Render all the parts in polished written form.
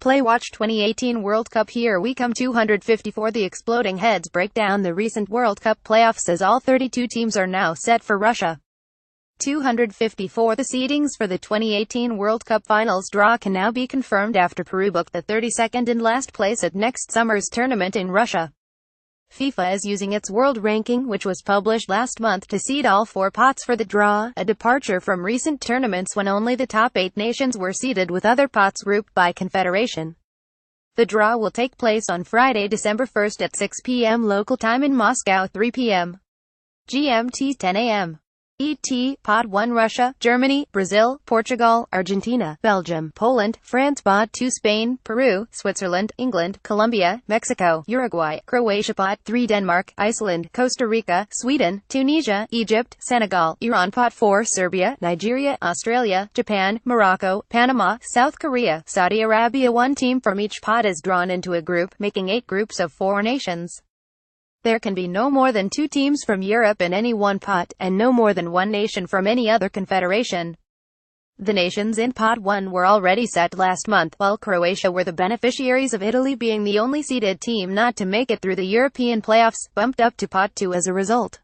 playWATCH 2018 World Cup. Here we come. 254. The Exploding Heads break down the recent World Cup playoffs as all 32 teams are now set for Russia. 254. The seedings for the 2018 World Cup finals draw can now be confirmed after Peru booked the 32nd and last place at next summer's tournament in Russia. FIFA is using its world ranking, which was published last month, to seed all 4 pots for the draw, a departure from recent tournaments when only the top 8 nations were seeded with other pots grouped by confederation. The draw will take place on Friday, December 1st at 6 p.m. local time in Moscow, 3 p.m. GMT, 10 a.m. ET. Pot 1 Russia, Germany, Brazil, Portugal, Argentina, Belgium, Poland, France. Pot 2 Spain, Peru, Switzerland, England, Colombia, Mexico, Uruguay, Croatia. Pot 3 Denmark, Iceland, Costa Rica, Sweden, Tunisia, Egypt, Senegal, Iran. Pot 4 Serbia, Nigeria, Australia, Japan, Morocco, Panama, South Korea, Saudi Arabia. 1 team from each pot is drawn into a group, making 8 groups of 4 nations. There can be no more than 2 teams from Europe in any one pot, and no more than 1 nation from any other confederation. The nations in Pot 1 were already set last month, while Croatia were the beneficiaries of Italy being the only seeded team not to make it through the European playoffs, bumped up to Pot 2 as a result.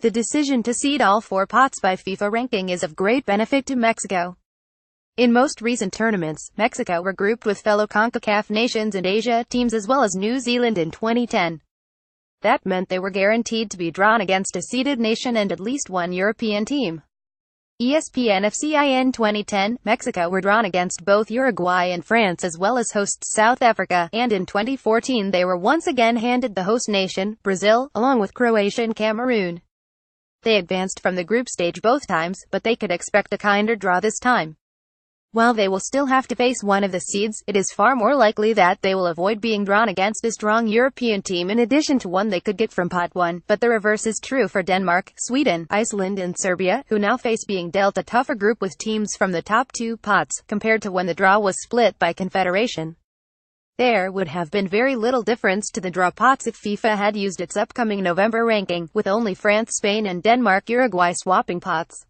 The decision to seed all 4 pots by FIFA ranking is of great benefit to Mexico. In most recent tournaments, Mexico were grouped with fellow CONCACAF nations and Asia teams as well as New Zealand in 2010. That meant they were guaranteed to be drawn against a seeded nation and at least 1 European team. ESPN FCIN 2010, Mexico were drawn against both Uruguay and France as well as hosts South Africa, and in 2014 they were once again handed the host nation, Brazil, along with Croatia and Cameroon. They advanced from the group stage both times, but they could expect a kinder draw this time. While they will still have to face one of the seeds, it is far more likely that they will avoid being drawn against a strong European team in addition to one they could get from Pot 1, but the reverse is true for Denmark, Sweden, Iceland and Serbia, who now face being dealt a tougher group with teams from the top 2 pots, compared to when the draw was split by confederation. There would have been very little difference to the draw pots if FIFA had used its upcoming November ranking, with only France, Spain and Denmark, Uruguay swapping pots.